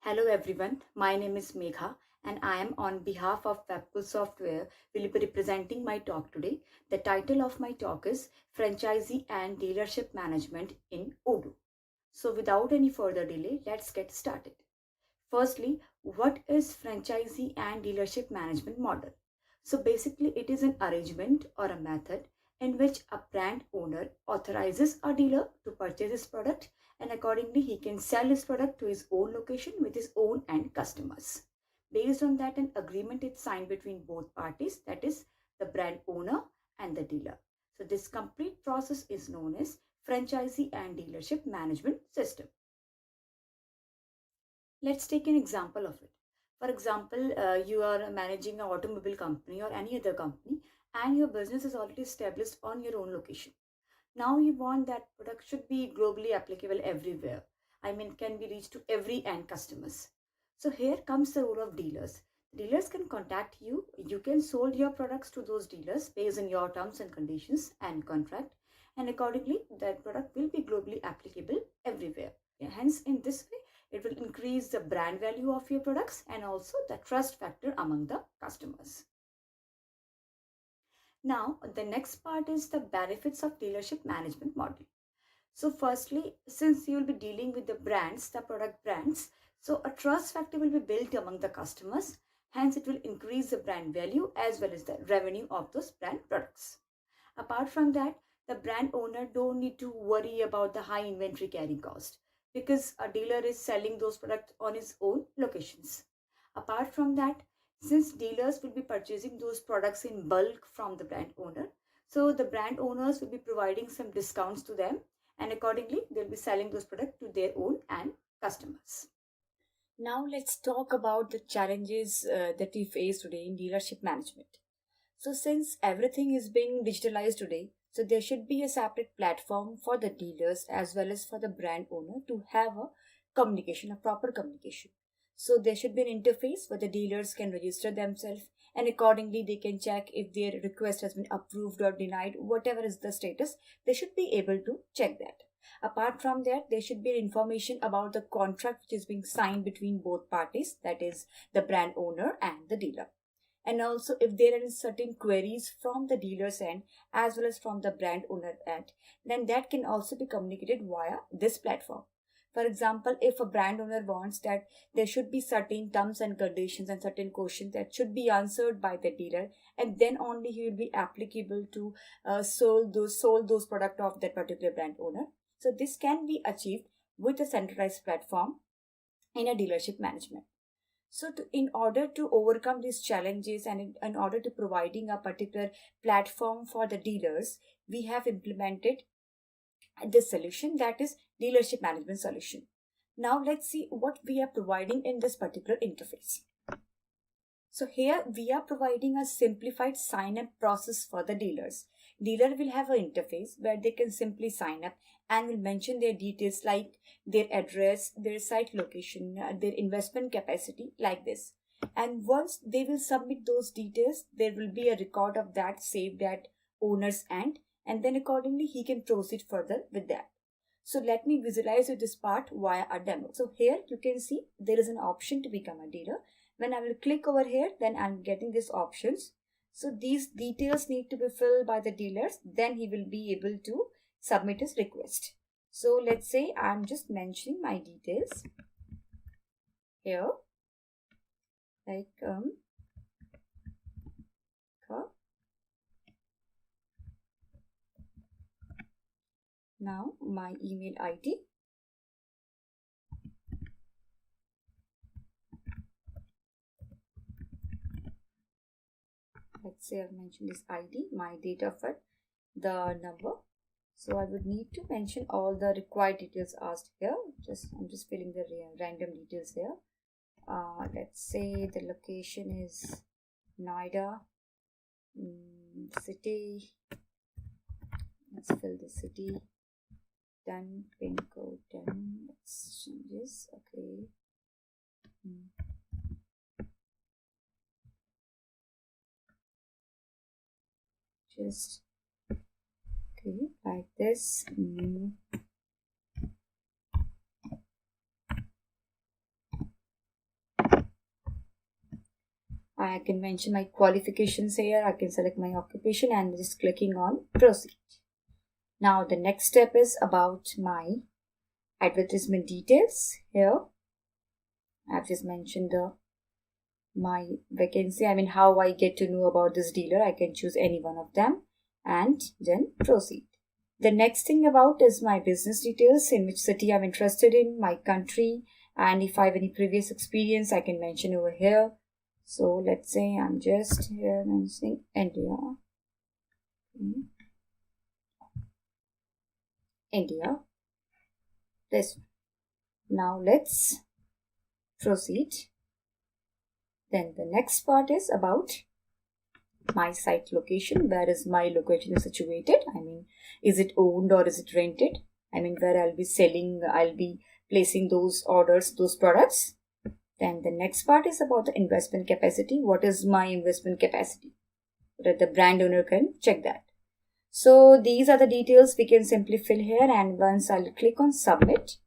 Hello everyone, my name is Megha and I am on behalf of Webpool Software will be representing my talk today. The title of my talk is Franchisee and Dealership Management in Odoo. So without any further delay, let's get started. Firstly, what is franchisee and dealership management model? So basically it is an arrangement or a method in which a brand owner authorizes a dealer to purchase his product and accordingly he can sell his product to his own location with his own end customers. Based on that, an agreement is signed between both parties, that is the brand owner and the dealer. So this complete process is known as franchisee and dealership management system. Let's take an example of it. For example, you are managing an automobile company or any other company, and your business is already established on your own location. Now you want that product should be globally applicable everywhere. I mean, can be reached to every end customers. So here comes the role of dealers. Dealers can contact you. You can sold your products to those dealers based on your terms and conditions and contract, and accordingly, that product will be globally applicable everywhere. Hence, in this way, it will increase the brand value of your products and also the trust factor among the customers. Now, the next part is the benefits of dealership management model. So firstly, since you will be dealing with the brands, the product brands, so a trust factor will be built among the customers. Hence, it will increase the brand value as well as the revenue of those brand products. Apart from that, the brand owner don't need to worry about the high inventory carrying cost because a dealer is selling those products on his own locations. Apart from that, since dealers will be purchasing those products in bulk from the brand owner, so the brand owners will be providing some discounts to them and accordingly they'll be selling those products to their own and customers. Now let's talk about the challenges that we face today in dealership management. So since everything is being digitalized today, so there should be a separate platform for the dealers as well as for the brand owner to have a communication, a proper communication. So there should be an interface where the dealers can register themselves and accordingly they can check if their request has been approved or denied, whatever is the status, they should be able to check that. Apart from that, there should be information about the contract which is being signed between both parties, that is the brand owner and the dealer. And also if there are certain queries from the dealer's end as well as from the brand owner end, then that can also be communicated via this platform. For example, if a brand owner wants that there should be certain terms and conditions and certain questions that should be answered by the dealer, and then only he will be applicable to sold those product of that particular brand owner. So this can be achieved with a centralized platform in a dealership management. So in order to overcome these challenges and in order to providing a particular platform for the dealers, we have implemented this solution, that is dealership management solution. Now let's see what we are providing in this particular interface. So here we are providing a simplified sign-up process for the dealers. Dealer will have an interface where they can simply sign up and will mention their details like their address, their site location, their investment capacity, like this. And once they will submit those details, there will be a record of that saved at owner's end, and then accordingly he can proceed further with that. So let me visualize with this part via a demo. So here you can see there is an option to become a dealer. When I will click over here, then I'm getting these options. So these details need to be filled by the dealers. Then he will be able to submit his request. So let's say I'm just mentioning my details here. Like now my email ID. Let's say I've mentioned this ID, my date of birth, the number. So I would need to mention all the required details asked here. I'm just filling the random details here. Let's say the location is Noida, city. Let's fill the city. Done. Pin code done. Let's change this. Okay. Just okay, like this. I can mention my qualifications here. I can select my occupation and just clicking on proceed. Now the next step is about my advertisement details. Here I've just mentioned my vacancy, how I get to know about this dealer. I can choose any one of them and then proceed. The next thing about is my business details, in which city I'm interested in, my country, and if I have any previous experience I can mention over here. So let's say I'm just here mentioning India. India. This one. Now let's proceed. Then the next part is about my site location. Where is my location situated? Is it owned or is it rented? Where I'll be selling, I'll be placing those orders, those products. Then the next part is about the investment capacity. What is my investment capacity? That the brand owner can check that. So these are the details we can simply fill here, and once I'll click on submit.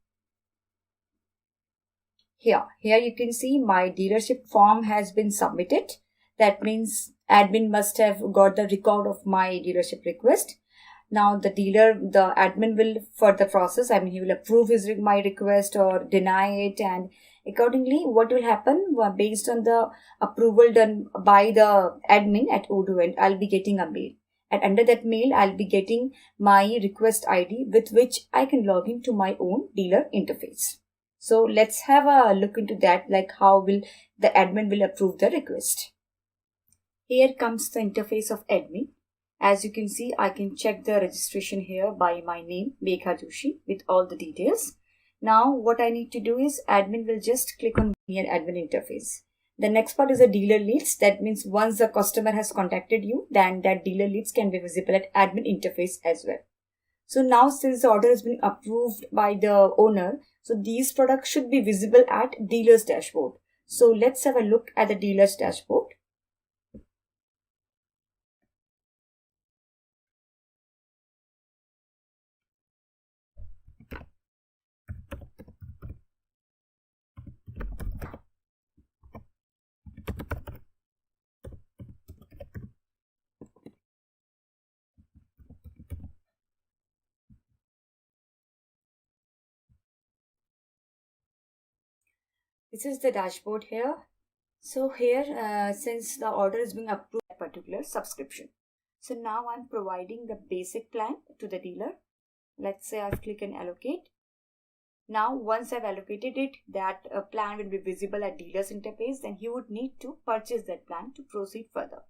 Here you can see my dealership form has been submitted. That means admin must have got the record of my dealership request. Now the admin will further process. He will approve my request or deny it, and accordingly what will happen, based on the approval done by the admin at Odoo, and I'll be getting a mail. And under that mail, I'll be getting my request ID with which I can log into my own dealer interface. So let's have a look into that, like how will the admin will approve the request. Here comes the interface of admin. As you can see, I can check the registration here by my name, Megha Joshi, with all the details. Now what I need to do is admin will just click on near admin interface. The next part is the dealer leads. That means once the customer has contacted you, then that dealer leads can be visible at admin interface as well. So now since the order has been approved by the owner, so these products should be visible at dealer's dashboard. So let's have a look at the dealer's dashboard. This is the dashboard here. So here, since the order is being approved by a particular subscription. So now I'm providing the basic plan to the dealer. Let's say I've clicked on allocate. Now once I've allocated it, that plan will be visible at dealer's interface. Then he would need to purchase that plan to proceed further.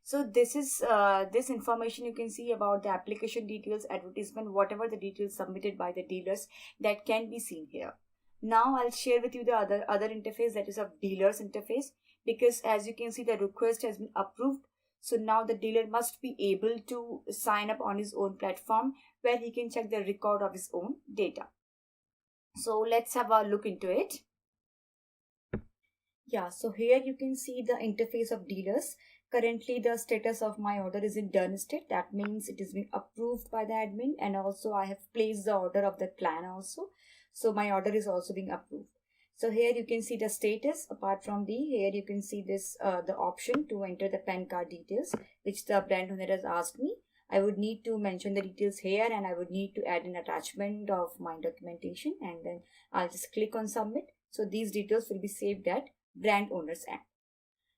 So this is this information you can see about the application details, advertisement, whatever the details submitted by the dealers, that can be seen here. Now I'll share with you the other interface, that is of dealer's interface, because as you can see the request has been approved. So now the dealer must be able to sign up on his own platform where he can check the record of his own data. So let's have a look into it. Yeah, so here you can see the interface of dealers. Currently the status of my order is in done state. That means it is being approved by the admin, and also I have placed the order of the plan also. So my order is also being approved. So here you can see the status. Apart from here you can see this the option to enter the PAN card details, which the brand owner has asked me. I would need to mention the details here, and I would need to add an attachment of my documentation, and then I'll just click on submit. So these details will be saved at brand owner's end.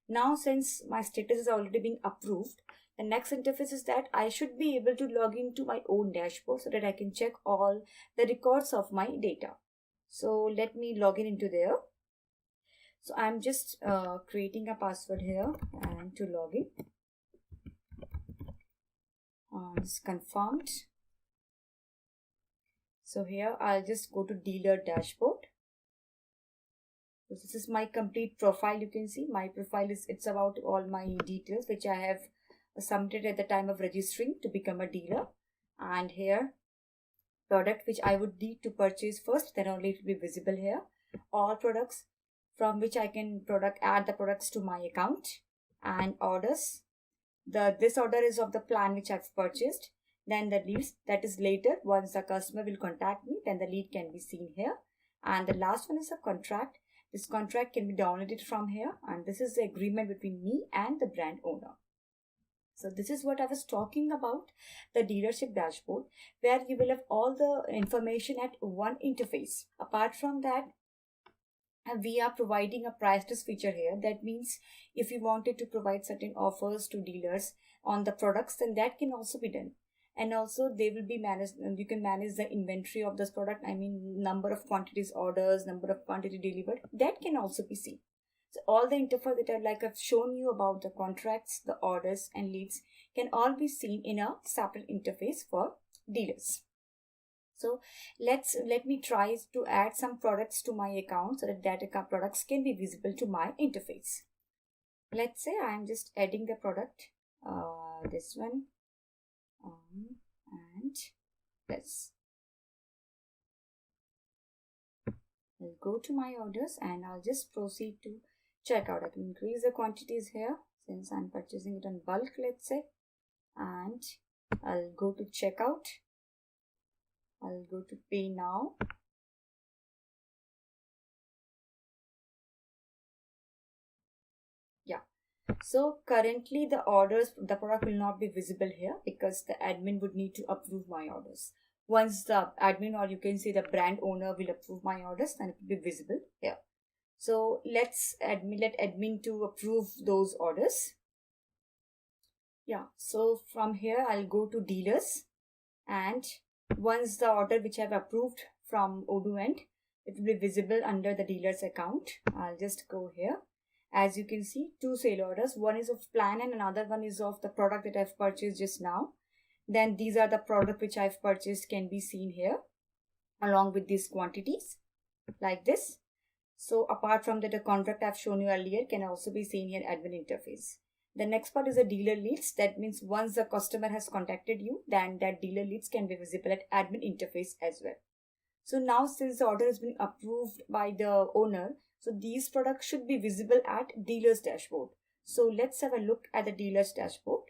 Now since my status is already being approved, the next interface is that I should be able to log into my own dashboard so that I can check all the records of my data. So let me log in into there. So I'm just creating a password here and to log in. It's confirmed. So here I'll just go to dealer dashboard. So this is my complete profile. You can see my profile it's about all my details which I have submitted at the time of registering to become a dealer. And here product which I would need to purchase first, then only it will be visible here. All products from which I can add the products to my account, and orders. This order is of the plan which I've purchased. Then the leads, that is later once the customer will contact me, then the lead can be seen here. And the last one is a contract. This contract can be downloaded from here, and this is the agreement between me and the brand owner. So this is what I was talking about, the dealership dashboard, where you will have all the information at one interface. Apart from that, we are providing a price list feature here. That means if you wanted to provide certain offers to dealers on the products, then that can also be done. And also they will be managed, you can manage the inventory of this product. I mean, number of quantities orders, number of quantity delivered, that can also be seen. So all the interface that I've shown you about the contracts, the orders and leads can all be seen in a separate interface for dealers. So let me try to add some products to my account so that products can be visible to my interface. Let's say I'm just adding the product, this one, and this. I'll go to my orders and I'll just proceed to check out. I can increase the quantities here since I'm purchasing it in bulk, let's say, and I'll go to checkout. I'll go to pay now. Yeah. So currently the product will not be visible here because the admin would need to approve my orders. Once the admin, or you can say the brand owner, will approve my orders, then it will be visible here. So let admin to approve those orders. Yeah. So from here I'll go to dealers, and once the order which I've approved from Odoo end, it will be visible under the dealer's account. I'll just go here. As you can see, two sale orders. One is of plan and another one is of the product that I've purchased just now. Then these are the product which I've purchased can be seen here along with these quantities like this. So apart from that, the contract I've shown you earlier can also be seen here, admin interface. The next part is the dealer leads. That means once the customer has contacted you, then that dealer leads can be visible at admin interface as well. So now since the order has been approved by the owner, so these products should be visible at dealer's dashboard. So let's have a look at the dealer's dashboard.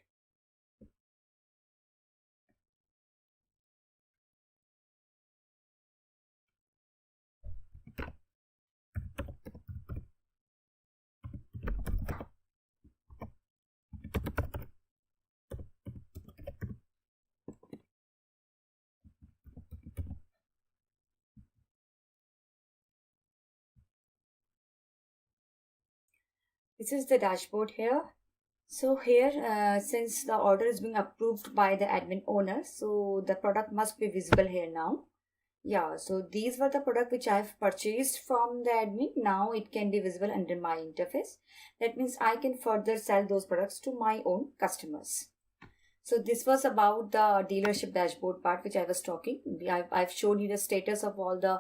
This is the dashboard here. So here, since the order is being approved by the admin owner, so the product must be visible here now. Yeah, so these were the product which I have purchased from the admin. Now it can be visible under my interface. That means I can further sell those products to my own customers. So this was about the dealership dashboard part which I was talking. I've shown you the status of all the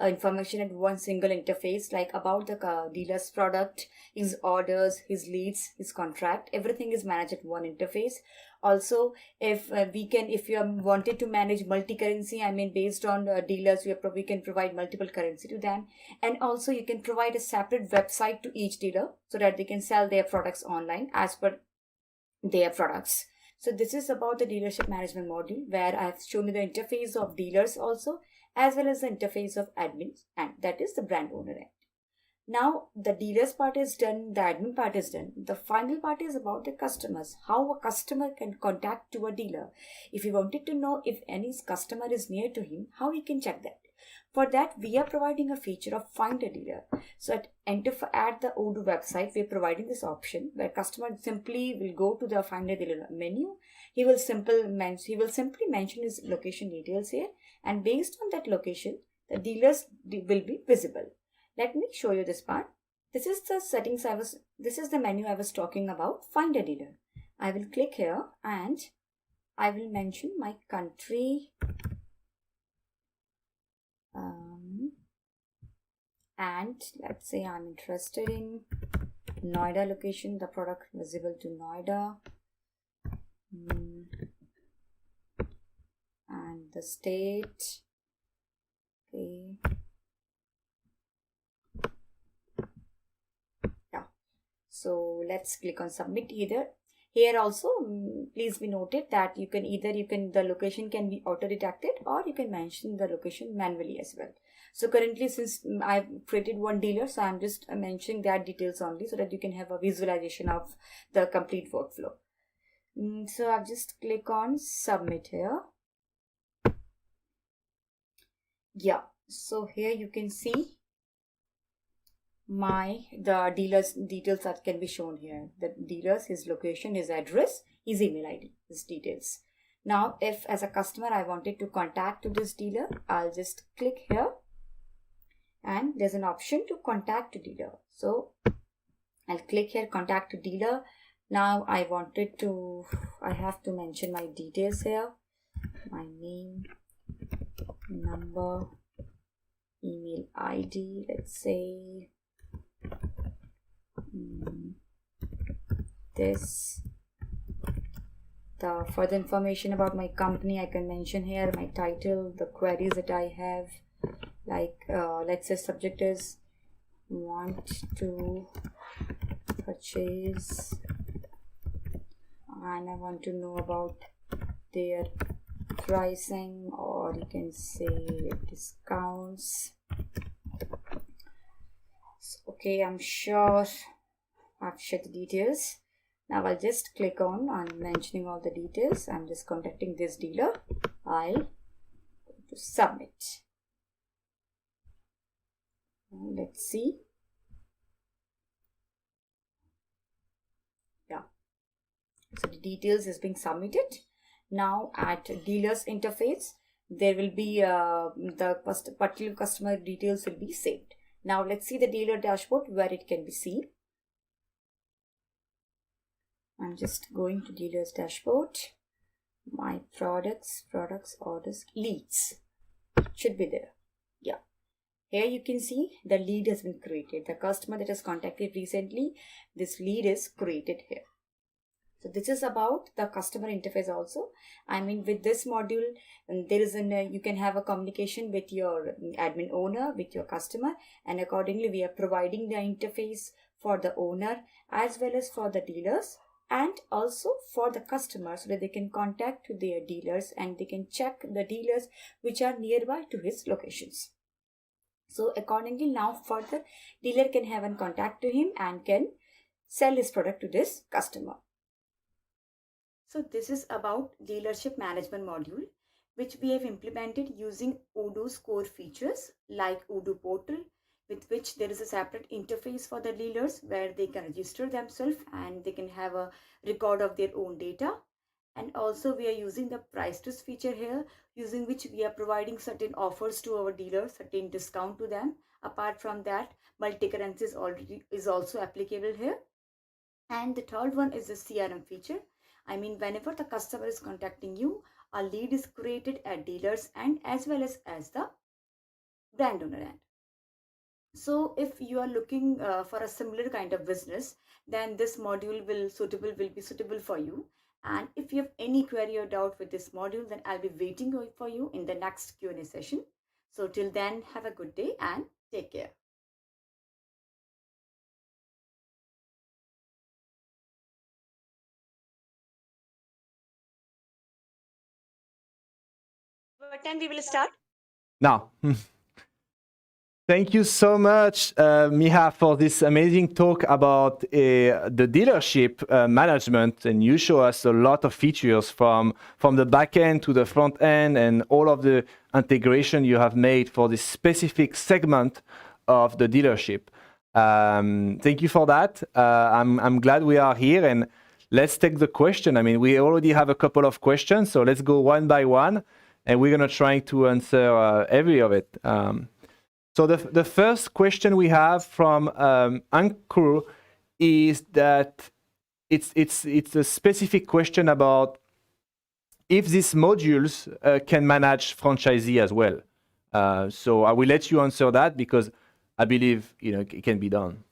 information at one single interface, like about the dealer's product, his orders, his leads, his contract. Everything is managed at one interface. Also, if you wanted to manage multi-currency, I mean based on dealers, we can provide multiple currency to them. And also you can provide a separate website to each dealer so that they can sell their products online as per their products. So this is about the dealership management module, where I have shown you the interface of dealers also, as well as the interface of admins, and that is the brand owner end. Now the dealers part is done, the admin part is done. The final part is about the customers, how a customer can contact to a dealer. If you wanted to know if any customer is near to him, how he can check that. For that, we are providing a feature of find a dealer. So at the Odoo website, we are providing this option where customer simply will go to the find a dealer menu. He will simply mention his location details here, and based on that location, the dealers will be visible. Let me show you this part. This is the settings this is the menu I was talking about, find a dealer. I will click here and I will mention my country. And let's say I'm interested in Noida location, the product visible to Noida, and the state. Okay. Yeah. So let's click on submit either. Here also, please be noted that the location can be auto detected, or you can mention the location manually as well. So currently, since I've created one dealer, so I'm just mentioning that details only so that you can have a visualization of the complete workflow. So I'll just click on submit here. Yeah, so here you can see the dealer's details that can be shown here. The dealer's, his location, his address, his email ID, his details. Now, if as a customer I wanted to contact to this dealer, I'll just click here and there's an option to contact to dealer. So I'll click here, contact to dealer. Now I have to mention my details here, my name, number, email ID, let's say this. The further information about my company I can mention here, my title, the queries that I have, like let's say subject is want to purchase and I want to know about their pricing, or you can say discounts. Okay, I'm sure I've shared the details. Now I'll just click on mentioning all the details. I'm just contacting this dealer. I'll go to submit. Let's see. Yeah. So the details is being submitted. Now at dealer's interface, there will be the particular customer details will be saved. Now let's see the dealer dashboard where it can be seen. I'm just going to dealer's dashboard. My products, orders, leads should be there. Yeah. Here you can see the lead has been created. The customer that has contacted recently, this lead is created here. So this is about the customer interface also. I mean, with this module, there is you can have a communication with your admin owner, with your customer, and accordingly we are providing the interface for the owner as well as for the dealers and also for the customers so that they can contact to their dealers and they can check the dealers which are nearby to his locations. So accordingly, now further dealer can have a contact to him and can sell his product to this customer. So this is about dealership management module, which we have implemented using Odoo's core features like Odoo portal, with which there is a separate interface for the dealers where they can register themselves and they can have a record of their own data. And also we are using the price test feature here, using which we are providing certain offers to our dealers, certain discount to them. Apart from that, multi-currency is also applicable here. And the third one is the CRM feature. I mean, whenever the customer is contacting you, a lead is created at dealers and as well as the brand owner end. So if you are looking for a similar kind of business, then this module will be suitable for you. And if you have any query or doubt with this module, then I'll be waiting for you in the next Q&A session. So till then, have a good day and take care. What time we will start? Now. Thank you so much, Miha, for this amazing talk about the dealership management. And you show us a lot of features from the back end to the front end and all of the integration you have made for this specific segment of the dealership. Thank you for that. I'm glad we are here, and let's take the question. I mean, we already have a couple of questions, so let's go one by one, and we're going to try to answer every of it. So the first question we have from Ankur is that it's a specific question about if these modules can manage franchisee as well. So I will let you answer that because I believe it can be done.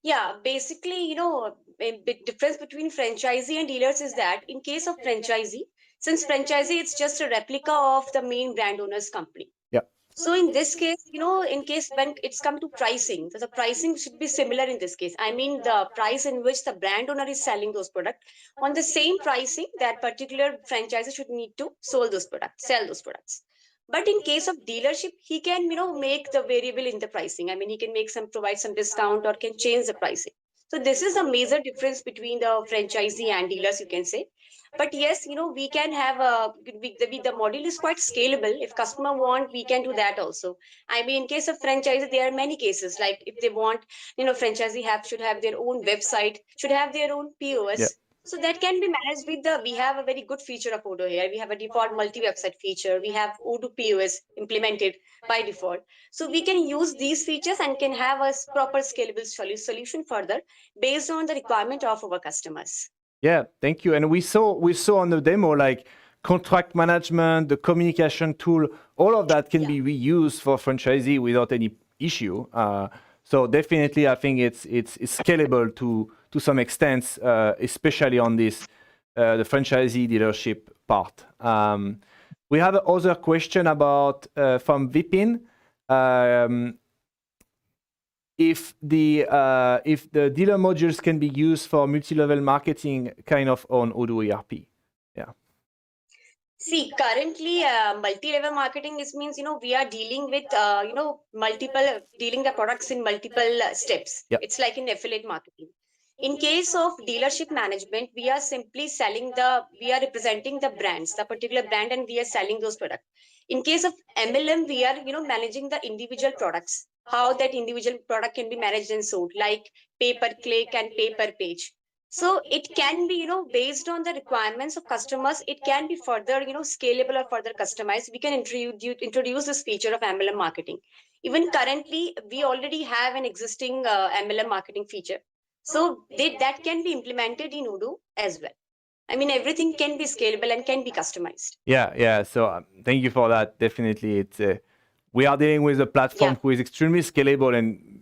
Yeah, basically, a big difference between franchisee and dealers is that in case of franchisee, since franchisee it's just a replica of the main brand owner's company. Yeah. So in this case, in case when it's come to pricing, the pricing should be similar in this case. I mean, the price in which the brand owner is selling those products, on the same pricing that particular franchisee should need to sell those products. But in case of dealership, he can, make the variable in the pricing. I mean, he can provide some discount or can change the pricing. So this is a major difference between the franchisee and dealers, you can say. But yes, we can have the model is quite scalable. If customer want, we can do that also. I mean, in case of franchisee, there are many cases. Like if they want, franchisee should have their own website, should have their own Yeah. POS. So that can be managed with we have a very good feature of Odoo here. We have a default multi-website feature. We have Odoo POS implemented by default. So we can use these features and can have a proper scalable solution further based on the requirement of our customers. Yeah, thank you. And we saw on the demo like contract management, the communication tool, all of that can be reused for franchisee without any issue. So definitely, I think it's scalable to some extent, especially on this the franchisee dealership part. We have another question about from Vipin. If the dealer modules can be used for multi-level marketing kind of on Odoo ERP. Yeah. See, currently, multi-level marketing means, we are dealing with, dealing the products in multiple steps. Yep. It's like in affiliate marketing. In case of dealership management, we are simply we are representing the brands, the particular brand, and we are selling those products. In case of MLM, we are, managing the individual products, how that individual product can be managed and sold, like pay per click and pay per page. So it can be, based on the requirements of customers, it can be further, scalable or further customized. We can introduce this feature of MLM marketing. Even currently, we already have an existing MLM marketing feature. So that can be implemented in Odoo as well. I mean, everything can be scalable and can be customized. Yeah. So thank you for that. Definitely, it's we are dealing with a platform who is extremely scalable, and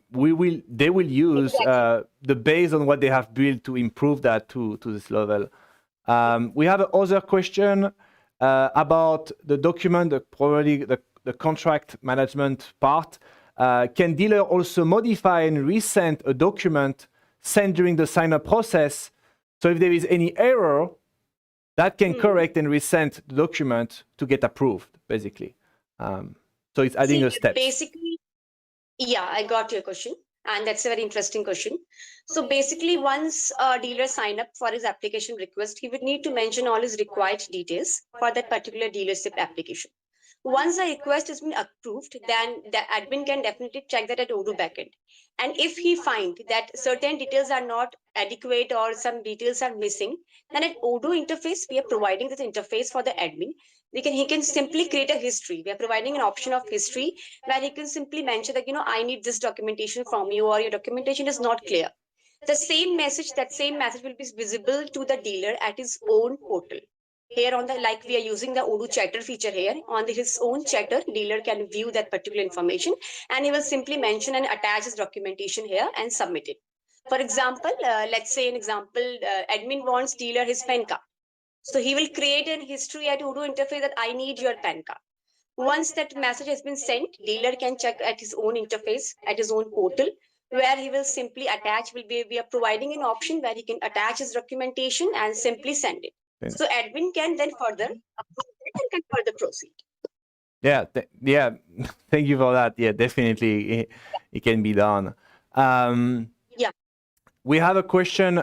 they will use the base on what they have built to improve that to this level. We have another question about the document, probably the contract management part. Can dealer also modify and resend a document sent during the sign-up process? So if there is any error, that can correct and resend the document to get approved, basically. So it's adding a step. Basically, yeah, I got your question. And that's a very interesting question. So basically, once a dealer sign up for his application request, he would need to mention all his required details for that particular dealership application. Once a request has been approved, then the admin can definitely check that at Odoo backend. And if he finds that certain details are not adequate or some details are missing, then at Odoo interface, we are providing this interface for the admin. He can simply create a history. We are providing an option of history where he can simply mention that, I need this documentation from you, or your documentation is not clear. That same message will be visible to the dealer at his own portal. Here on we are using the Odoo chatter feature here. On his own chatter, dealer can view that particular information, and he will simply mention and attach his documentation here and submit it. For example, let's say admin wants dealer his PAN card. So he will create a history at Odoo interface that I need your PAN card. Once that message has been sent, dealer can check at his own interface, at his own portal, where he will simply attach. We are providing an option where he can attach his documentation and simply send it. So admin can then further approve it and can further proceed. Yeah. Thank you for that. Yeah, definitely, it can be done. We have a question.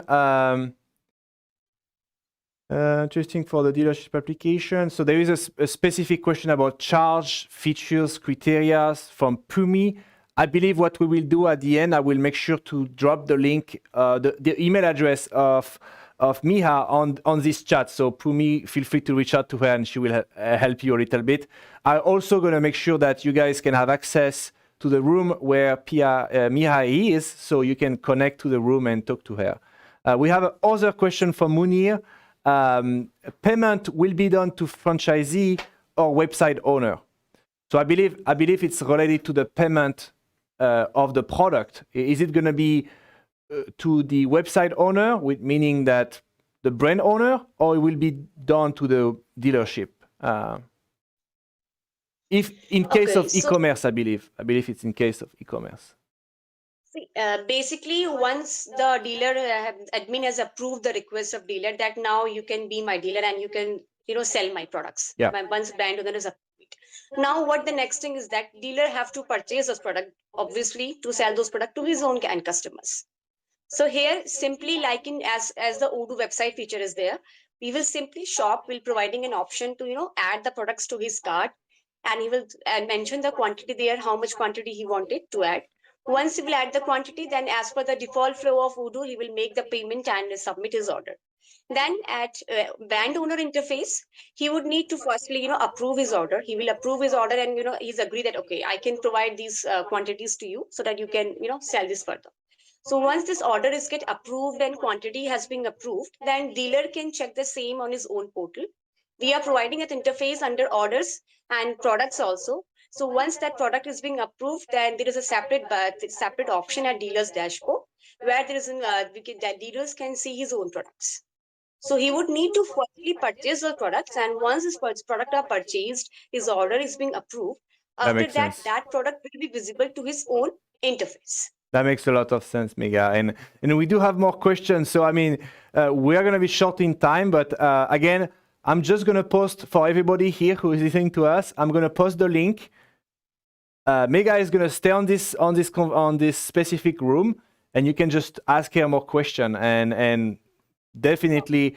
Interesting for the dealership application. So there is a specific question about charge, features, criteria from Pumi. I believe what we will do at the end, I will make sure to drop the link, the email address of Miha on this chat. So Pumi, feel free to reach out to her and she will help you a little bit. I'm also going to make sure that you guys can have access to the room where Miha is, so you can connect to the room and talk to her. We have another question from Munir. Payment will be done to franchisee or website owner. So I believe it's related to the payment of the product. Is it going to be to the website owner, meaning that the brand owner, or it will be done to the dealership? If in case of e-commerce, I believe it's in case of e-commerce. Basically, once the dealer admin has approved the request of dealer that now you can be my dealer and you can sell my products. Yeah. Once brand owner is approved. Now, what the next thing is that dealer have to purchase this product, obviously, to sell those product to his own end customers. So here, simply like in as the Odoo website feature is there, we will simply shop will providing an option to add the products to his cart, and he will mention the quantity there, how much quantity he wanted to add. Once he will add the quantity, then as per the default flow of Odoo, he will make the payment and submit his order. Then at brand owner interface, he would need to firstly approve his order. He will approve his order, and he's agreed that okay, I can provide these quantities to you so that you can sell this further. So once this order is get approved and quantity has been approved, then dealer can check the same on his own portal. We are providing an interface under orders and products also. So once that product is being approved, then there is a separate option at dealer's dashboard where there is that dealers can see his own products. So he would need to firstly purchase the products, and once his product are purchased, his order is being approved. That After makes that, sense. that product will be visible to his own interface. That makes a lot of sense, Mega. And we do have more questions. So, I mean, we are going to be short in time, but again, I'm just going to post for everybody here who is listening to us. I'm going to post the link. Mega is going to stay on this specific room, and you can just ask her more questions. And definitely,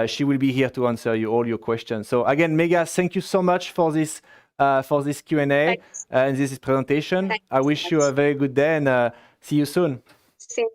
she will be here to answer all your questions. So again, Mega, thank you so much for this Q&A and this presentation. Thanks I so wish you much. a very good day, and see you soon. Same.